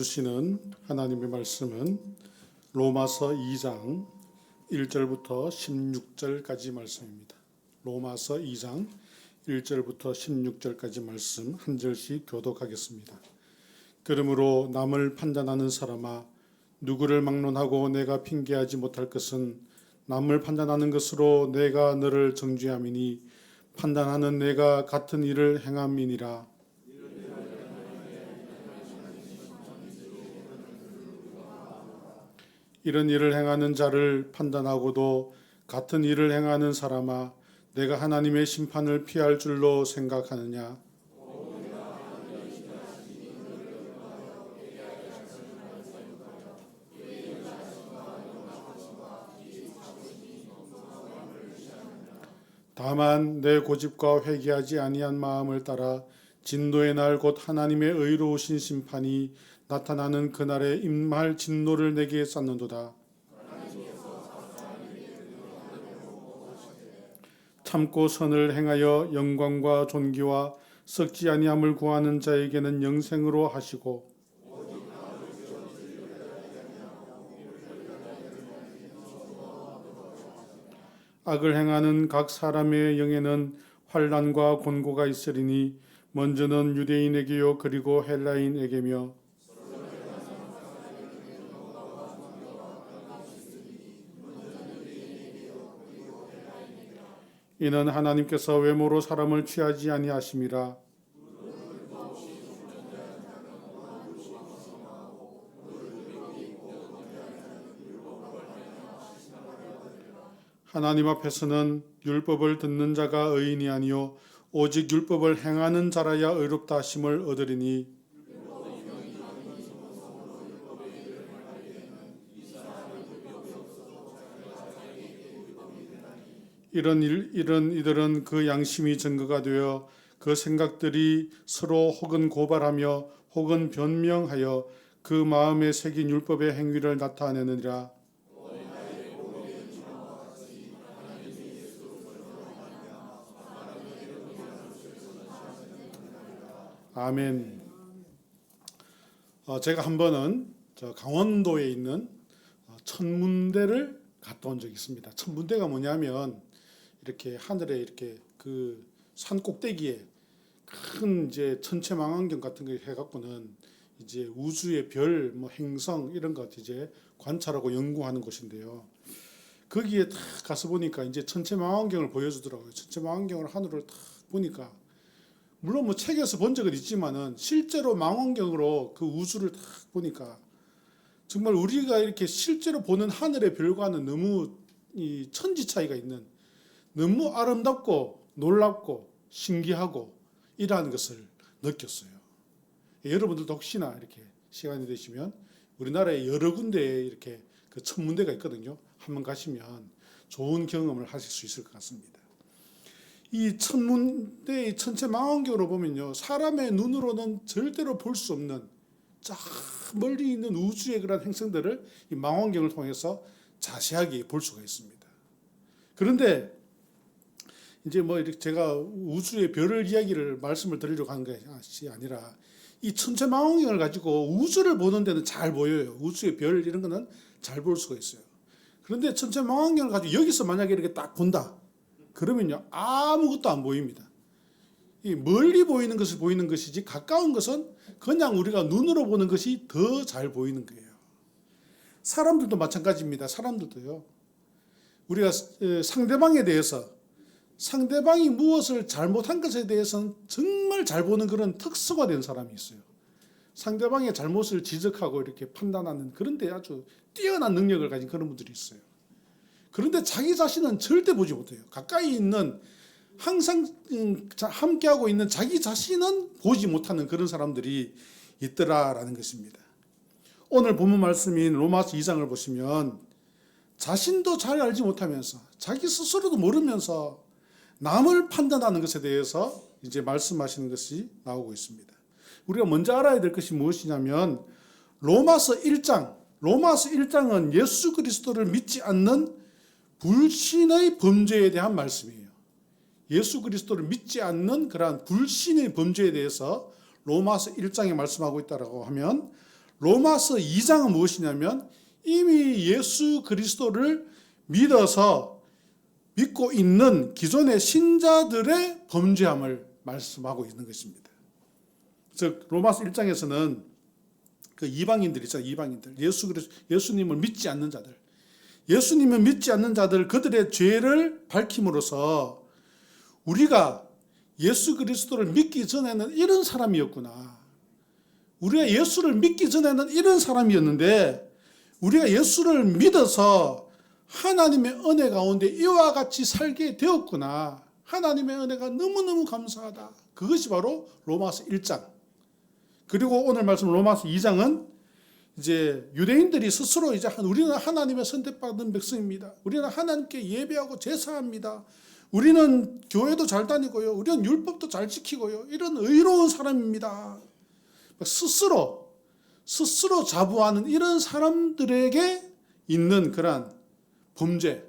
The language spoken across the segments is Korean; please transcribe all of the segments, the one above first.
주시는 하나님의 말씀은 로마서 2장 1절부터 16절까지 말씀입니다. 로마서 2장 1절부터 16절까지 말씀 한 절씩 교독하겠습니다. 그러므로 남을 판단하는 사람아, 누구를 막론하고 내가 핑계하지 못할 것은 남을 판단하는 것으로 내가 너를 정죄함이니 판단하는 내가 같은 일을 행함이니라. 이런 일을 행하는 자를 판단하고도 같은 일을 행하는 사람아, 내가 하나님의 심판을 피할 줄로 생각하느냐? 다만 내 고집과 회개하지 아니한 마음을 따라 진노의 날 곧 하나님의 의로우신 심판이 나타나는 그날에 임할 진노를 내게 쌓는도다. 참고 선을 행하여 영광과 존귀와 썩지 아니함을 구하는 자에게는 영생으로 하시고, 악을 행하는 각 사람의 영에는 환난과 곤고가 있으리니 먼저는 유대인에게요 그리고 헬라인에게며 이는 하나님께서 외모로 사람을 취하지 아니하심이라. 하나님 앞에서는 율법을 듣는 자가 의인이 아니요 오직 율법을 행하는 자라야 의롭다 하심을 얻으리니, 이런 이들은 그 양심이 증거가 되어 그 생각들이 서로 혹은 고발하며 혹은 변명하여 그 마음에 새긴 율법의 행위를 나타내느니라. 아멘. 제가 한 번은 강원도에 있는 천문대를 갔다 온 적이 있습니다. 천문대가 뭐냐면 이렇게 하늘에 이렇게 그 산 꼭대기에 큰 이제 천체망원경 같은 거 해갖고는 이제 우주의 별, 뭐 행성 이런 것 이제 관찰하고 연구하는 곳인데요. 거기에 딱 가서 보니까 이제 천체망원경을 보여주더라고요. 천체망원경을 하늘을 딱 보니까 물론 뭐 책에서 본 적은 있지만은 실제로 망원경으로 그 우주를 딱 보니까 정말 우리가 이렇게 실제로 보는 하늘의 별과는 너무 이 천지 차이가 있는, 너무 아름답고 놀랍고 신기하고 이러한 것을 느꼈어요. 여러분들도 혹시나 이렇게 시간이 되시면 우리나라에 여러 군데에 이렇게 그 천문대가 있거든요. 한번 가시면 좋은 경험을 하실 수 있을 것 같습니다. 이 천문대의 천체 망원경으로 보면요, 사람의 눈으로는 절대로 볼 수 없는 저 멀리 있는 우주의 그런 행성들을 이 망원경을 통해서 자세하게 볼 수가 있습니다. 그런데 이제 뭐 이렇게 제가 우주의 별을 이야기를 말씀을 드리려고 하는 것이 아니라 이 천체 망원경을 가지고 우주를 보는 데는 잘 보여요. 우주의 별 이런 거는 잘 볼 수가 있어요. 그런데 천체 망원경을 가지고 여기서 만약에 이렇게 딱 본다. 그러면요 아무것도 안 보입니다. 이 멀리 보이는 것을 보이는 것이지 가까운 것은 그냥 우리가 눈으로 보는 것이 더 잘 보이는 거예요. 사람들도 마찬가지입니다. 사람들도요. 우리가 상대방에 대해서 상대방이 무엇을 잘못한 것에 대해서는 정말 잘 보는 그런 특수가 된 사람이 있어요. 상대방의 잘못을 지적하고 이렇게 판단하는 그런 데 아주 뛰어난 능력을 가진 그런 분들이 있어요. 그런데 자기 자신은 절대 보지 못해요. 가까이 있는 항상 함께하고 있는 자기 자신은 보지 못하는 그런 사람들이 있더라라는 것입니다. 오늘 본문 말씀인 로마서 2장을 보시면 자신도 잘 알지 못하면서 자기 스스로도 모르면서 남을 판단하는 것에 대해서 이제 말씀하시는 것이 나오고 있습니다. 우리가 먼저 알아야 될 것이 무엇이냐면 로마서 1장은 예수 그리스도를 믿지 않는 불신의 범죄에 대한 말씀이에요. 예수 그리스도를 믿지 않는 그러한 불신의 범죄에 대해서 로마서 1장에 말씀하고 있다라고 하면 로마서 2장은 무엇이냐면 이미 예수 그리스도를 믿고 있는 기존의 신자들의 범죄함을 말씀하고 있는 것입니다. 즉 로마서 1장에서는 그 이방인들 있잖아요. 이방인들. 예수님을 믿지 않는 자들. 예수님을 믿지 않는 자들, 그들의 죄를 밝힘으로써 우리가 예수 그리스도를 믿기 전에는 이런 사람이었구나. 우리가 예수를 믿기 전에는 이런 사람이었는데 우리가 예수를 믿어서 하나님의 은혜 가운데 이와 같이 살게 되었구나. 하나님의 은혜가 너무너무 감사하다. 그것이 바로 로마서 1장. 그리고 오늘 말씀 로마서 2장은 이제 유대인들이 스스로 이제 우리는 하나님의 선택받은 백성입니다. 우리는 하나님께 예배하고 제사합니다. 우리는 교회도 잘 다니고요. 우리는 율법도 잘 지키고요. 이런 의로운 사람입니다. 스스로 자부하는 이런 사람들에게 있는 그러한 범죄.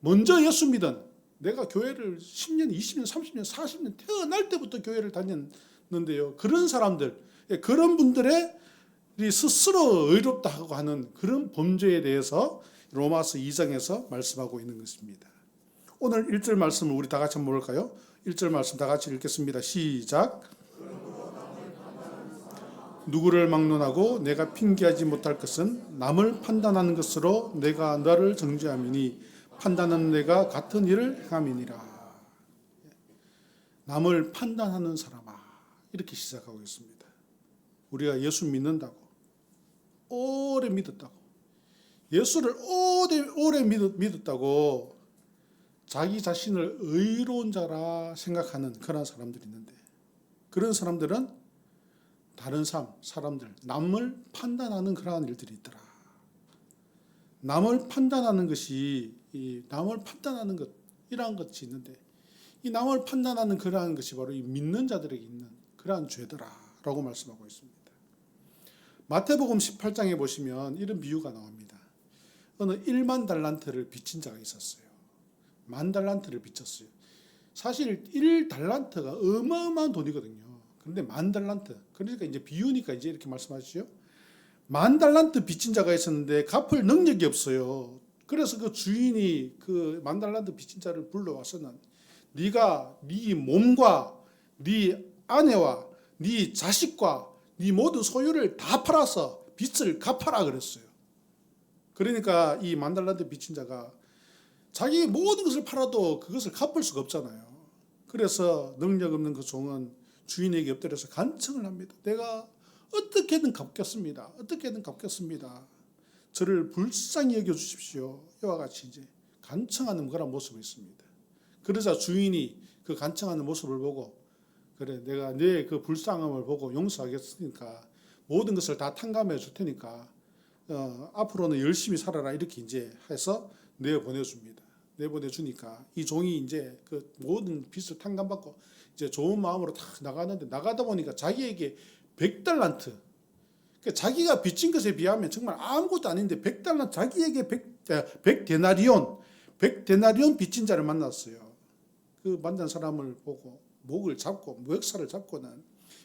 먼저 예수 믿은, 내가 교회를 10년, 20년, 30년, 40년 태어날 때부터 교회를 다녔는데요. 그런 사람들, 그런 분들의 스스로 의롭다 하고 하는 그런 범죄에 대해서 로마서 2장에서 말씀하고 있는 것입니다. 오늘 1절 말씀을 우리 다 같이 한번 볼까요? 1절 말씀 다 같이 읽겠습니다. 시작. 누구를 막론하고 내가 핑계하지 못할 것은 남을 판단하는 것으로 내가 너를 정죄함이니 판단은 내가 같은 일을 행함이니라. 남을 판단하는 사람아, 이렇게 시작하고 있습니다. 우리가 예수 믿는다고, 오래 믿었다고, 예수를 오래 믿었다고 자기 자신을 의로운 자라 생각하는 그런 사람들이 있는데, 그런 사람들은 다른 사람들, 남을 판단하는 그러한 일들이 있더라. 남을 판단하는 것이, 남을 판단하는 것, 이러한 것이 있는데, 이 남을 판단하는 그러한 것이 바로 이 믿는 자들에게 있는 그러한 죄더라라고 말씀하고 있습니다. 마태복음 18장에 보시면 이런 비유가 나옵니다. 어느 1만 달란트를 빚진 자가 있었어요. 10,000달란트를 빚졌어요. 사실 1달란트가 어마어마한 돈이거든요. 그런데 10,000달란트, 그러니까 이제 비유니까 이제 이렇게 말씀하시죠. 10,000달란트 빚진 자가 있었는데 갚을 능력이 없어요. 그래서 그 주인이 그 10,000달란트 빚진 자를 불러와서는 네가 네 몸과 네 아내와 네 자식과 네 모든 소유를 다 팔아서 빚을 갚아라 그랬어요. 그러니까 이 10,000달란트 빚진 자가 자기 모든 것을 팔아도 그것을 갚을 수가 없잖아요. 그래서 능력 없는 그 종은 주인에게 엎드려서 간청을 합니다. 내가 어떻게든 갚겠습니다. 어떻게든 갚겠습니다. 저를 불쌍히 여겨주십시오. 이와 같이 이제 간청하는 그런 모습이 있습니다. 그러자 주인이 그 간청하는 모습을 보고, 그래, 내가 내 그 불쌍함을 보고 용서하겠으니까 모든 것을 다 탕감해 줄 테니까 앞으로는 열심히 살아라, 이렇게 이제 해서 내보내줍니다. 내보내주니까 이 종이 이제 그 모든 빚을 탕감받고 이제 좋은 마음으로 다 나가는데, 나가다 보니까 자기에게 100달란트, 그러니까 자기가 빚진 것에 비하면 정말 아무것도 아닌데 100달란트, 자기에게 100데나리온 빚진 자를 만났어요. 그 만난 사람을 보고 목을 잡고 무역사를 잡고는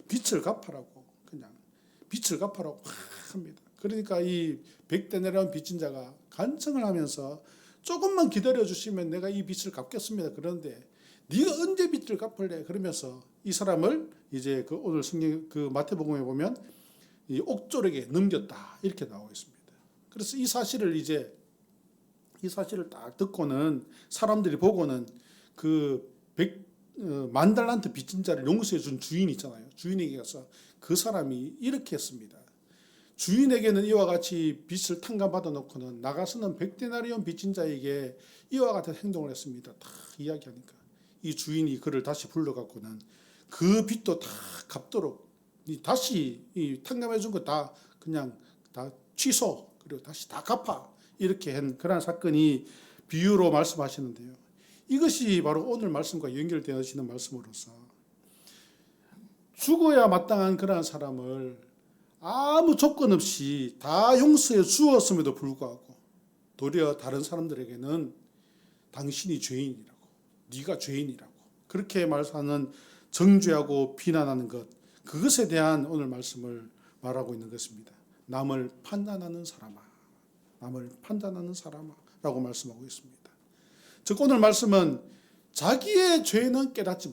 빚을 갚아라고, 그냥 빚을 갚아라고 합니다. 그러니까 이 100데나리온 빚진 자가 간청을 하면서 조금만 기다려 주시면 내가 이 빚을 갚겠습니다. 그런데 네가 언제 빚을 갚을래? 그러면서 이 사람을 이제 그 오늘 성경 그 마태복음에 보면 이 옥졸에게 넘겼다, 이렇게 나오고 있습니다. 그래서 이 사실을 딱 듣고는 사람들이 보고는 그 10,000달란트 빚진 자를 용서해 준 주인 있잖아요. 주인에게 가서 그 사람이 이렇게 했습니다. 주인에게는 이와 같이 빚을 탕감받아 놓고는 나가서는 100데나리온 빚진 자에게 이와 같은 행동을 했습니다. 다 이야기하니까 이 주인이 그를 다시 불러갖고는 그 빚도 다 갚도록 다시 이 탕감해 준 거 다 그냥 다 취소, 그리고 다시 다 갚아, 이렇게 한 그런 사건이 비유로 말씀하시는데요. 이것이 바로 오늘 말씀과 연결되어지는 말씀으로서 죽어야 마땅한 그러한 사람을 아무 조건 없이 다 용서해 주었음에도 불구하고 도리어 다른 사람들에게는 당신이 죄인이라고, 네가 죄인이라고 그렇게 말하는, 정죄하고 비난하는 것, 그것에 대한 오늘 말씀을 말하고 있는 것입니다. 남을 판단하는 사람아, 남을 판단하는 사람아 라고 말씀하고 있습니다. 즉 오늘 말씀은 자기의 죄는 깨닫지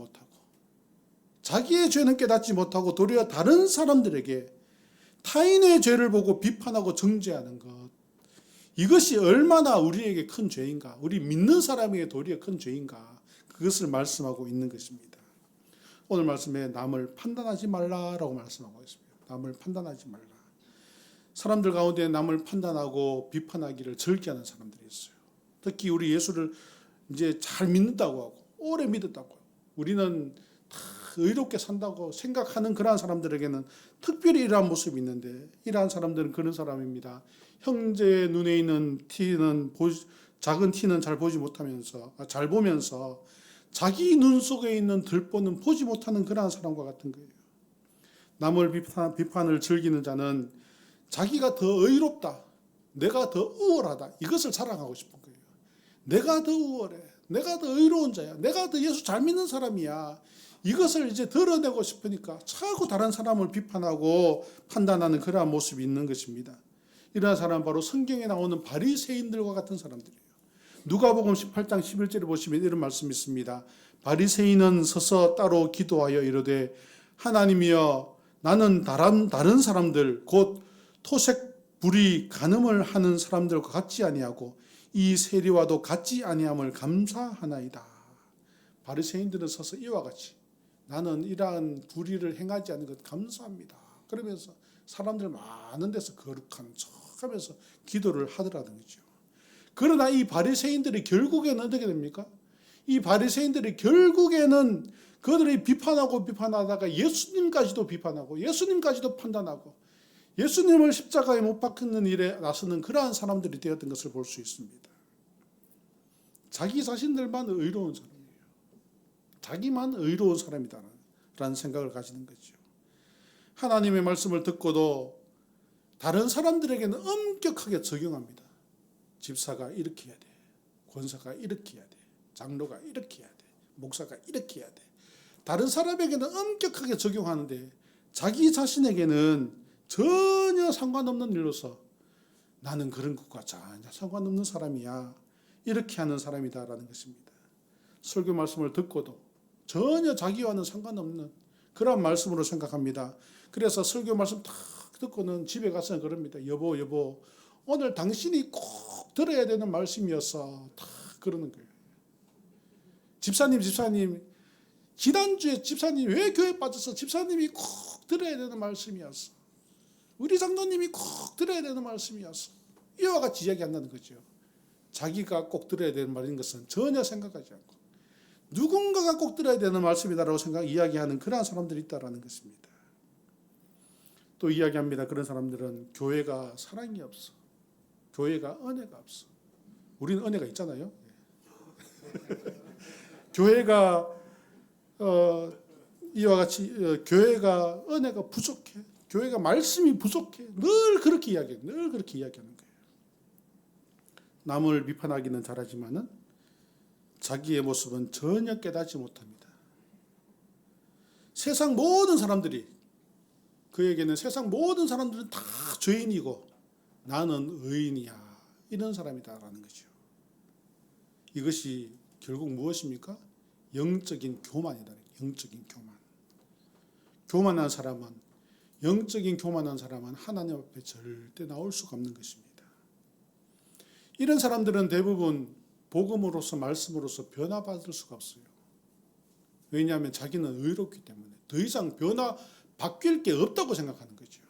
못하고 도리어 다른 사람들에게 타인의 죄를 보고 비판하고 정죄하는 것, 이것이 얼마나 우리에게 큰 죄인가, 우리 믿는 사람에게 도리어 큰 죄인가, 그것을 말씀하고 있는 것입니다. 오늘 말씀에 남을 판단하지 말라라고 말씀하고 있습니다. 남을 판단하지 말라. 사람들 가운데 남을 판단하고 비판하기를 즐겨하는 사람들이 있어요. 특히 우리 예수를 이제 잘 믿는다고 하고 오래 믿었다고 하고 우리는 다 의롭게 산다고 생각하는 그러한 사람들에게는 특별히 이러한 모습이 있는데, 이러한 사람들은 그런 사람입니다. 형제의 눈에 있는 티는 작은 티는 잘 보면서 자기 눈 속에 있는 들보는 보지 못하는 그러한 사람과 같은 거예요. 남을 비판을 즐기는 자는 자기가 더 의롭다, 내가 더 우월하다, 이것을 자랑하고 싶은 거예요. 내가 더 우월해, 내가 더 의로운 자야, 내가 더 예수 잘 믿는 사람이야, 이것을 이제 드러내고 싶으니까 자꾸 다른 사람을 비판하고 판단하는 그러한 모습이 있는 것입니다. 이러한 사람은 바로 성경에 나오는 바리새인들과 같은 사람들이에요. 누가복음 18장 11절에 보시면 이런 말씀이 있습니다. 바리새인은 서서 따로 기도하여 이르되 하나님이여, 나는 다른 사람들 곧 토색 불이 간음을 하는 사람들과 같지 아니하고 이 세리와도 같지 아니함을 감사하나이다. 바리새인들은 서서 이와 같이 나는 이러한 불의를 행하지 않는 것 감사합니다, 그러면서 사람들 많은 데서 거룩한 척하면서 기도를 하더라는 거죠. 그러나 이 바리새인들이 결국에는 어떻게 됩니까? 이 바리새인들이 결국에는 그들이 비판하다가 예수님까지도 비판하고 예수님까지도 판단하고 예수님을 십자가에 못 박는 일에 나서는 그러한 사람들이 되었던 것을 볼 수 있습니다. 자기 자신들만 의로운 사람이에요. 자기만 의로운 사람이다라는 생각을 가지는 거죠. 하나님의 말씀을 듣고도 다른 사람들에게는 엄격하게 적용합니다. 집사가 이렇게 해야 돼, 권사가 이렇게 해야 돼, 장로가 이렇게 해야 돼, 목사가 이렇게 해야 돼. 다른 사람에게는 엄격하게 적용하는데 자기 자신에게는 전혀 상관없는 일로서 나는 그런 것과 전혀 상관없는 사람이야, 이렇게 하는 사람이다라는 것입니다. 설교 말씀을 듣고도 전혀 자기와는 상관없는 그런 말씀으로 생각합니다. 그래서 설교 말씀 딱 듣고는 집에 가서는 그럽니다. 여보 오늘 당신이 꼭 들어야 되는 말씀이었어, 딱 그러는 거예요. 집사님 지난주에 집사님 왜 교회 빠졌어? 집사님이 꼭 들어야 되는 말씀이었어, 우리 장로님이 꼭 들어야 되는 말씀이었어, 이와 같이 이야기한다는 거죠. 자기가 꼭 들어야 되는 말인 것은 전혀 생각하지 않고 누군가가 꼭 들어야 되는 말씀이다라고 이야기하는 그러한 사람들이 있다라는 것입니다. 또 이야기합니다. 그런 사람들은 교회가 사랑이 없어, 교회가 은혜가 없어. 우리는 은혜가 있잖아요. 교회가 이와 같이 교회가 은혜가 부족해, 교회가 말씀이 부족해, 늘 그렇게 이야기하는 거예요. 남을 비판하기는 잘하지만은 자기의 모습은 전혀 깨닫지 못합니다. 세상 모든 사람들이, 그에게는 세상 모든 사람들은 다 죄인이고 나는 의인이야, 이런 사람이다라는 거죠. 이것이 결국 무엇입니까? 영적인 교만이다. 영적인 교만. 영적인 교만한 사람은 하나님 앞에 절대 나올 수가 없는 것입니다. 이런 사람들은 대부분 복음으로서 말씀으로서 변화받을 수가 없어요. 왜냐하면 자기는 의롭기 때문에 더 이상 바뀔 게 없다고 생각하는 거죠.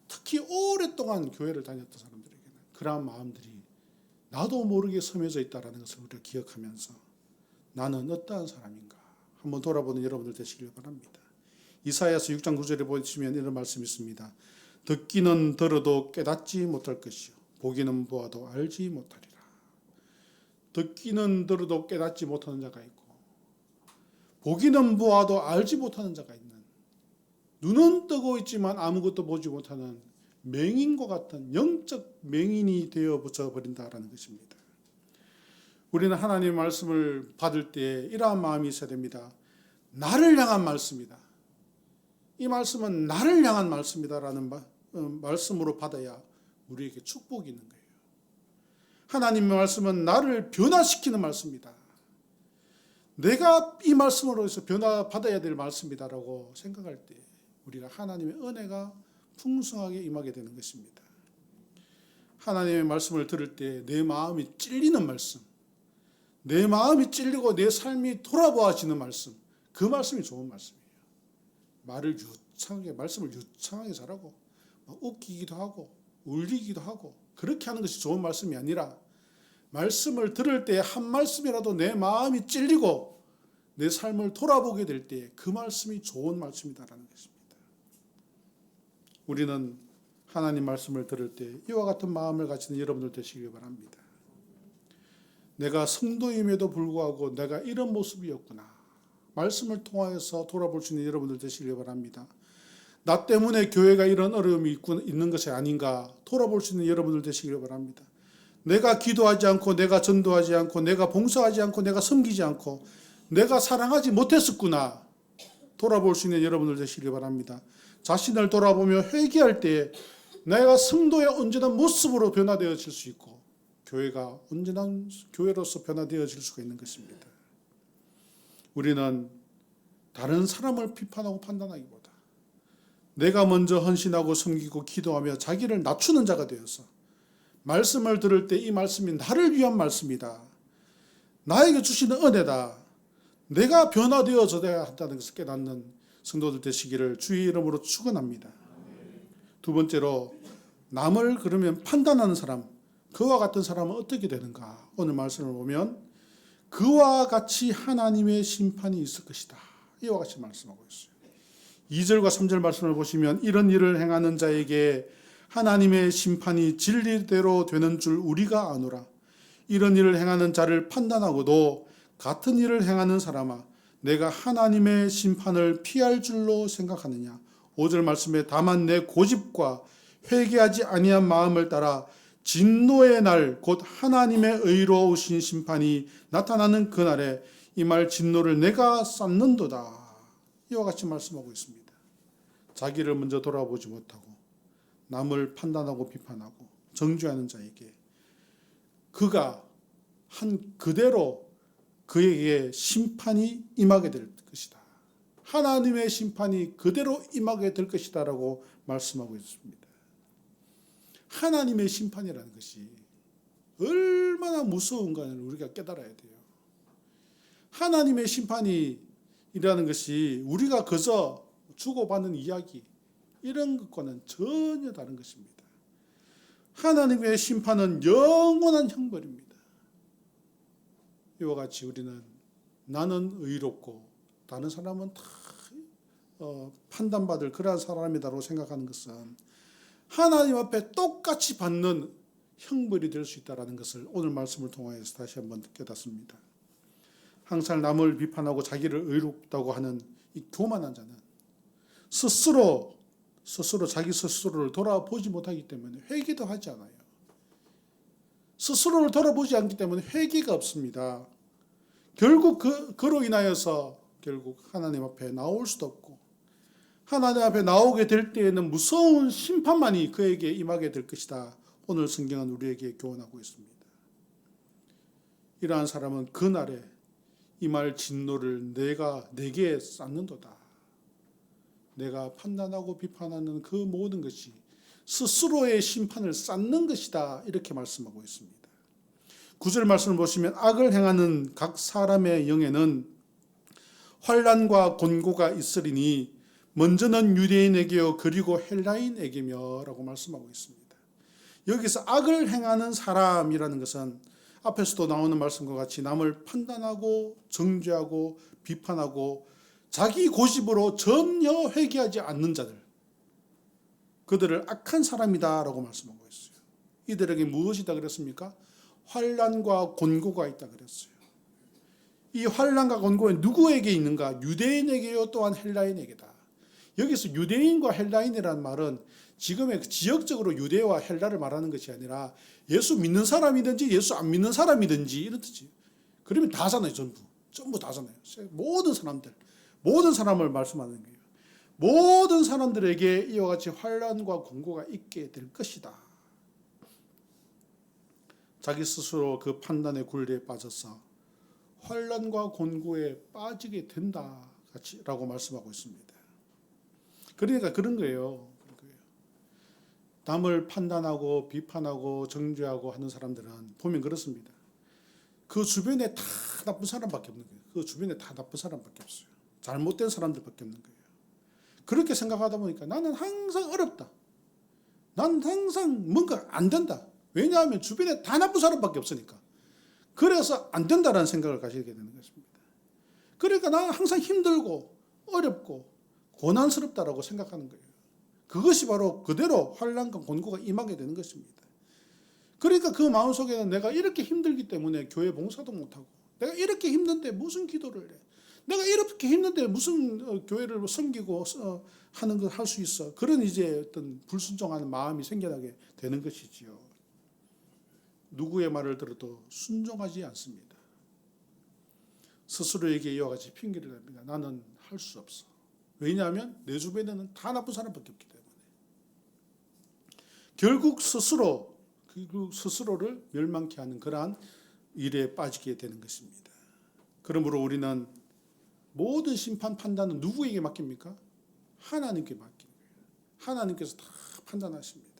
특히 오랫동안 교회를 다녔던 사람들에게는 그러한 마음들이 나도 모르게 스며져 있다는 것을 우리가 기억하면서 나는 어떠한 사람인가 한번 돌아보는 여러분들 되시길 바랍니다. 이사야서 6장 9절에 보시면 이런 말씀이 있습니다. 듣기는 들어도 깨닫지 못할 것이요 보기는 보아도 알지 못하리라. 듣기는 들어도 깨닫지 못하는 자가 있고 보기는 보아도 알지 못하는 자가 있는, 눈은 뜨고 있지만 아무것도 보지 못하는 맹인과 같은 영적 맹인이 되어붙어 버린다라는 것입니다. 우리는 하나님의 말씀을 받을 때 이러한 마음이 있어야 됩니다. 나를 향한 말씀이다. 이 말씀은 나를 향한 말씀이다라는 말씀으로 받아야 우리에게 축복이 있는 거예요. 하나님의 말씀은 나를 변화시키는 말씀이다. 내가 이 말씀으로 해서 변화받아야 될 말씀이다라고 생각할 때 우리가 하나님의 은혜가 풍성하게 임하게 되는 것입니다. 하나님의 말씀을 들을 때 내 마음이 찔리는 말씀, 내 마음이 찔리고 내 삶이 돌아보아지는 말씀, 그 말씀이 좋은 말씀이에요. 말씀을 유창하게 잘하고 웃기기도 하고 울리기도 하고 그렇게 하는 것이 좋은 말씀이 아니라 말씀을 들을 때 한 말씀이라도 내 마음이 찔리고 내 삶을 돌아보게 될 때 그 말씀이 좋은 말씀이다라는 것입니다. 우리는 하나님 말씀을 들을 때 이와 같은 마음을 가지는 여러분들 되시길 바랍니다. 내가 성도임에도 불구하고 내가 이런 모습이었구나. 말씀을 통하여서 돌아볼 수 있는 여러분들 되시길 바랍니다. 나 때문에 교회가 이런 어려움이 있는 것이 아닌가 돌아볼 수 있는 여러분들 되시길 바랍니다. 내가 기도하지 않고 내가 전도하지 않고 내가 봉사하지 않고 내가 섬기지 않고 내가 사랑하지 못했었구나 돌아볼 수 있는 여러분들 되시길 바랍니다. 자신을 돌아보며 회개할 때 내가 성도의 온전한 모습으로 변화되어질 수 있고 교회가 온전한 교회로서 변화되어질 수가 있는 것입니다. 우리는 다른 사람을 비판하고 판단하기보다 내가 먼저 헌신하고 섬기고 기도하며 자기를 낮추는 자가 되어서 말씀을 들을 때 이 말씀이 나를 위한 말씀이다. 나에게 주시는 은혜다. 내가 변화되어져야 한다는 것을 깨닫는 성도들 되시기를 주의 이름으로 축원합니다. 두 번째로 남을 그러면 판단하는 사람, 그와 같은 사람은 어떻게 되는가? 오늘 말씀을 보면 그와 같이 하나님의 심판이 있을 것이다. 이와 같이 말씀하고 있어요. 2절과 3절 말씀을 보시면 이런 일을 행하는 자에게 하나님의 심판이 진리대로 되는 줄 우리가 아노라. 이런 일을 행하는 자를 판단하고도 같은 일을 행하는 사람아 내가 하나님의 심판을 피할 줄로 생각하느냐. 5절 말씀에 다만 내 고집과 회개하지 아니한 마음을 따라 진노의 날 곧 하나님의 의로우신 심판이 나타나는 그날에 이 말 진노를 내가 쌓는도다. 이와 같이 말씀하고 있습니다. 자기를 먼저 돌아보지 못하고 남을 판단하고 비판하고 정죄하는 자에게 그가 한 그대로 그에게 심판이 임하게 될 것이다. 하나님의 심판이 그대로 임하게 될 것이다 라고 말씀하고 있습니다. 하나님의 심판이라는 것이 얼마나 무서운가를 우리가 깨달아야 돼요. 하나님의 심판이라는 것이 우리가 그저 주고받는 이야기 이런 것과는 전혀 다른 것입니다. 하나님의 심판은 영원한 형벌입니다. 이와 같이 우리는 나는 의롭고 다른 사람은 다 판단받을 그러한 사람이다라고 생각하는 것은 하나님 앞에 똑같이 받는 형벌이 될 수 있다는 것을 오늘 말씀을 통하여서 다시 한번 깨닫습니다. 항상 남을 비판하고 자기를 의롭다고 하는 이 교만한 자는 스스로 자기 스스로를 돌아보지 못하기 때문에 회개도 하지 않아요. 스스로를 돌아보지 않기 때문에 회개가 없습니다. 결국 그로 인하여서 결국 하나님 앞에 나올 수도 없고 하나님 앞에 나오게 될 때에는 무서운 심판만이 그에게 임하게 될 것이다. 오늘 성경은 우리에게 교훈하고 있습니다. 이러한 사람은 그날에 임할 진노를 내게 쌓는도다. 내가 판단하고 비판하는 그 모든 것이 스스로의 심판을 쌓는 것이다. 이렇게 말씀하고 있습니다. 9절 말씀을 보시면 악을 행하는 각 사람의 영에는 환난과 곤고가 있으리니 먼저는 유대인에게요 그리고 헬라인에게며 라고 말씀하고 있습니다. 여기서 악을 행하는 사람이라는 것은 앞에서도 나오는 말씀과 같이 남을 판단하고 정죄하고 비판하고 자기 고집으로 전혀 회개하지 않는 자들, 그들을 악한 사람이다 라고 말씀하고 있어요. 이들에게 무엇이다 그랬습니까? 환난과 곤고가 있다 그랬어요. 이 환난과 곤고는 누구에게 있는가? 유대인에게요 또한 헬라인에게다. 여기서 유대인과 헬라인이라는 말은 지금의 지역적으로 유대와 헬라를 말하는 것이 아니라 예수 믿는 사람이든지 예수 안 믿는 사람이든지 이런 뜻이에요. 그러면 다잖아요. 전부 다잖아요. 모든 사람을 말씀하는 거예요. 모든 사람들에게 이와 같이 환난과 권고가 있게 될 것이다. 자기 스스로 그 판단의 굴레에 빠져서 환난과 권고에 빠지게 된다 라고 말씀하고 있습니다. 그러니까 그런 거예요. 남을 판단하고 비판하고 정죄하고 하는 사람들은 보면 그렇습니다. 그 주변에 다 나쁜 사람밖에 없는 거예요. 그 주변에 다 나쁜 사람밖에 없어요. 잘못된 사람들밖에 없는 거예요. 그렇게 생각하다 보니까 나는 항상 어렵다. 나는 항상 뭔가 안 된다. 왜냐하면 주변에 다 나쁜 사람밖에 없으니까. 그래서 안 된다라는 생각을 가지게 되는 것입니다. 그러니까 나는 항상 힘들고 어렵고 고난스럽다라고 생각하는 거예요. 그것이 바로 그대로 환난과 권고가 임하게 되는 것입니다. 그러니까 그 마음속에는 내가 이렇게 힘들기 때문에 교회 봉사도 못하고, 내가 이렇게 힘든데 무슨 기도를 해, 내가 이렇게 힘든데 무슨 교회를 섬기고 하는 걸 할 수 있어. 그런 이제 어떤 불순종하는 마음이 생겨나게 되는 것이지요. 누구의 말을 들어도 순종하지 않습니다. 스스로에게 이와 같이 핑계를 댑니다. 나는 할 수 없어. 왜냐하면 내 주변에는 다 나쁜 사람밖에 없기 때문에. 결국 스스로를 멸망케 하는 그러한 일에 빠지게 되는 것입니다. 그러므로 우리는 모든 심판 판단은 누구에게 맡깁니까? 하나님께 맡기는 거예요. 하나님께서 다 판단하십니다.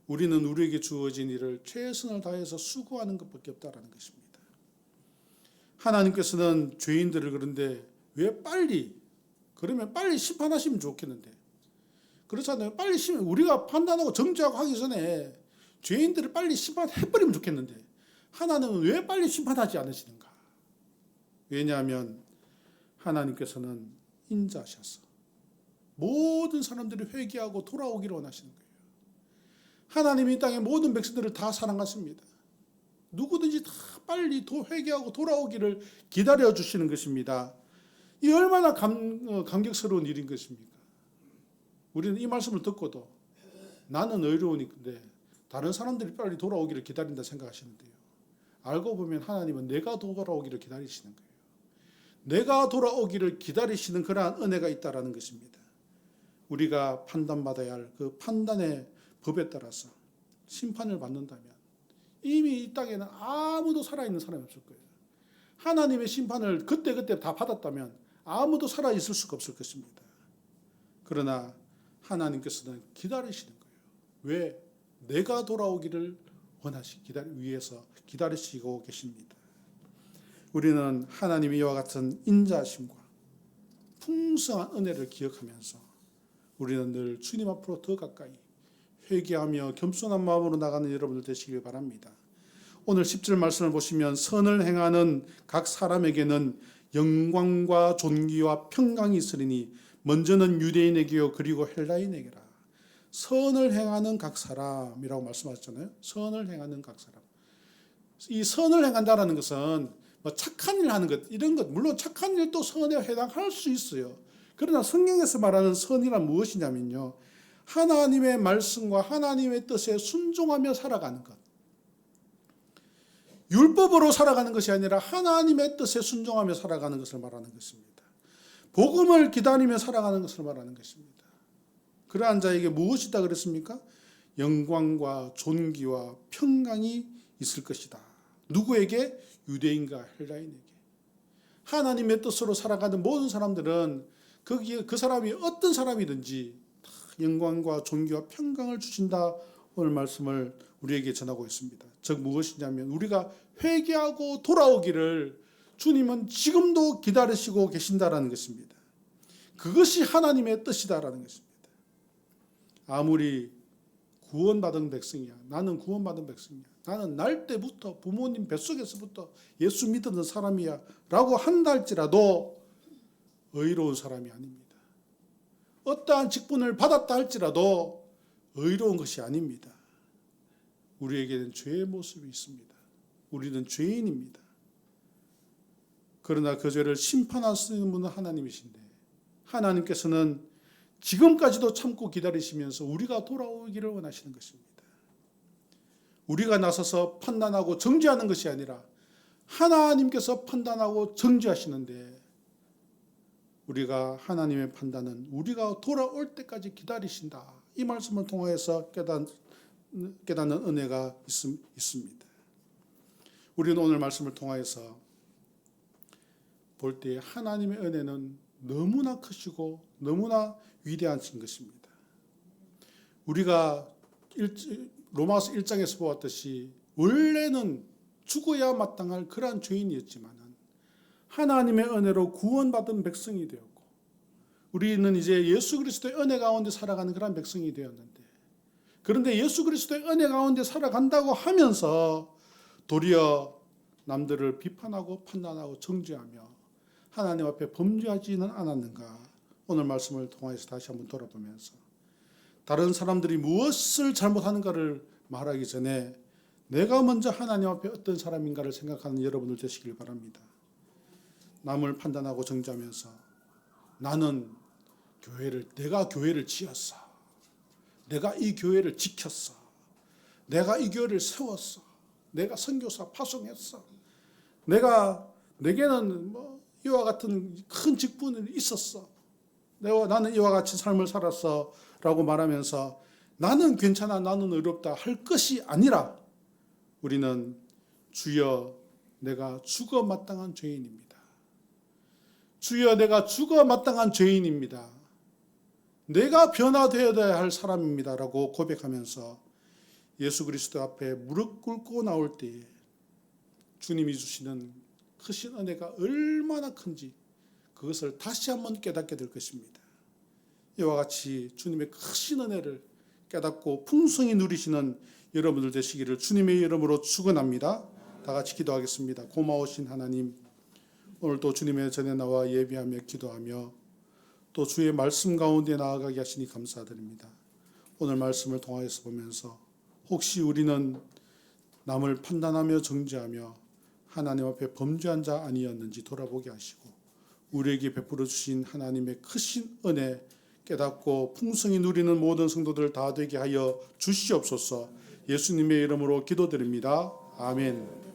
우리는 우리에게 주어진 일을 최선을 다해서 수고하는 것밖에 없다라는 것입니다. 하나님께서는 죄인들을 그런데 왜 그러면 빨리 심판하시면 좋겠는데, 그렇잖아요. 빨리 우리가 판단하고 정죄하고 하기 전에 죄인들을 빨리 심판해버리면 좋겠는데 하나님은 왜 빨리 심판하지 않으시는가? 왜냐하면 하나님께서는 인자하셔서 모든 사람들이 회개하고 돌아오기를 원하시는 거예요. 하나님이 이 땅의 모든 백성들을 다 사랑하십니다. 누구든지 다 빨리 회개하고 돌아오기를 기다려 주시는 것입니다. 이 얼마나 감격스러운 일인 것입니까? 우리는 이 말씀을 듣고도 나는 의로우니까 다른 사람들이 빨리 돌아오기를 기다린다 생각하시는데요. 알고 보면 하나님은 내가 돌아오기를 기다리시는 거예요. 내가 돌아오기를 기다리시는 그러한 은혜가 있다라는 것입니다. 우리가 판단받아야 할 그 판단의 법에 따라서 심판을 받는다면 이미 이 땅에는 아무도 살아있는 사람이 없을 거예요. 하나님의 심판을 그때그때 다 받았다면 아무도 살아있을 수가 없을 것입니다. 그러나 하나님께서는 기다리시는 거예요. 왜? 내가 돌아오기를 위해서 기다리시고 계십니다. 우리는 하나님의 이와 같은 인자하심과 풍성한 은혜를 기억하면서 우리는 늘 주님 앞으로 더 가까이 회개하며 겸손한 마음으로 나가는 여러분들 되시길 바랍니다. 오늘 10절 말씀을 보시면 선을 행하는 각 사람에게는 영광과 존귀와 평강이 있으리니 먼저는 유대인에게요 그리고 헬라인에게라. 선을 행하는 각 사람이라고 말씀하셨잖아요. 선을 행하는 각 사람. 이 선을 행한다라는 것은 뭐 착한 일 하는 것, 이런 것, 물론 착한 일도 선에 해당할 수 있어요. 그러나 성경에서 말하는 선이란 무엇이냐면요, 하나님의 말씀과 하나님의 뜻에 순종하며 살아가는 것. 율법으로 살아가는 것이 아니라 하나님의 뜻에 순종하며 살아가는 것을 말하는 것입니다. 복음을 기다리며 살아가는 것을 말하는 것입니다. 그러한 자에게 무엇이 있다 그랬습니까? 영광과 존귀와 평강이 있을 것이다. 누구에게? 유대인과 헬라인에게. 하나님의 뜻으로 살아가는 모든 사람들은 그 사람이 어떤 사람이든지 다 영광과 존귀와 평강을 주신다. 오늘 말씀을 우리에게 전하고 있습니다. 즉 무엇이냐면 우리가 회개하고 돌아오기를 주님은 지금도 기다리시고 계신다라는 것입니다. 그것이 하나님의 뜻이다라는 것입니다. 아무리 구원받은 백성이야, 나는 구원받은 백성이야, 나는 날 때부터 부모님 뱃속에서부터 예수 믿었던 사람이야 라고 한다 할지라도 의로운 사람이 아닙니다. 어떠한 직분을 받았다 할지라도 의로운 것이 아닙니다. 우리에게는 죄의 모습이 있습니다. 우리는 죄인입니다. 그러나 그 죄를 심판하시는 분은 하나님이신데 하나님께서는 지금까지도 참고 기다리시면서 우리가 돌아오기를 원하시는 것입니다. 우리가 나서서 판단하고 정죄하는 것이 아니라 하나님께서 판단하고 정죄하시는데 우리가 하나님의 판단은 우리가 돌아올 때까지 기다리신다. 이 말씀을 통하여서 깨닫는 은혜가 있습니다. 우리는 오늘 말씀을 통하여서 볼 때 하나님의 은혜는 너무나 크시고 너무나 위대하신 것입니다. 우리가 로마서 1장에서 보았듯이 원래는 죽어야 마땅할 그러한 죄인이었지만 하나님의 은혜로 구원받은 백성이 되었고 우리는 이제 예수 그리스도의 은혜 가운데 살아가는 그런 백성이 되었는데, 그런데 예수 그리스도의 은혜 가운데 살아간다고 하면서 도리어 남들을 비판하고 판단하고 정죄하며 하나님 앞에 범죄하지는 않았는가? 오늘 말씀을 통해서 다시 한번 돌아보면서 다른 사람들이 무엇을 잘못하는가를 말하기 전에 내가 먼저 하나님 앞에 어떤 사람인가를 생각하는 여러분들 되시길 바랍니다. 남을 판단하고 정죄하면서 내가 교회를 지었어, 내가 이 교회를 지켰어, 내가 이 교회를 세웠어, 내가 선교사 파송했어, 내게는 이와 같은 큰 직분이 있었어, 나는 이와 같이 삶을 살았어 라고 말하면서 나는 괜찮아, 나는 의롭다 할 것이 아니라 우리는 주여 내가 죽어 마땅한 죄인입니다. 주여 내가 죽어 마땅한 죄인입니다. 내가 변화되어야 할 사람입니다 라고 고백하면서 예수 그리스도 앞에 무릎 꿇고 나올 때에 주님이 주시는 크신 은혜가 얼마나 큰지 그것을 다시 한번 깨닫게 될 것입니다. 이와 같이 주님의 크신 은혜를 깨닫고 풍성히 누리시는 여러분들 되시기를 주님의 이름으로 축원합니다. 다 같이 기도하겠습니다. 고마우신 하나님, 오늘도 주님의 전에 나와 예배하며 기도하며 또 주의 말씀 가운데 나아가게 하시니 감사드립니다. 오늘 말씀을 통하여서 보면서 혹시 우리는 남을 판단하며 정죄하며 하나님 앞에 범죄한 자 아니었는지 돌아보게 하시고 우리에게 베풀어 주신 하나님의 크신 은혜 깨닫고 풍성히 누리는 모든 성도들 다 되게 하여 주시옵소서. 예수님의 이름으로 기도드립니다. 아멘.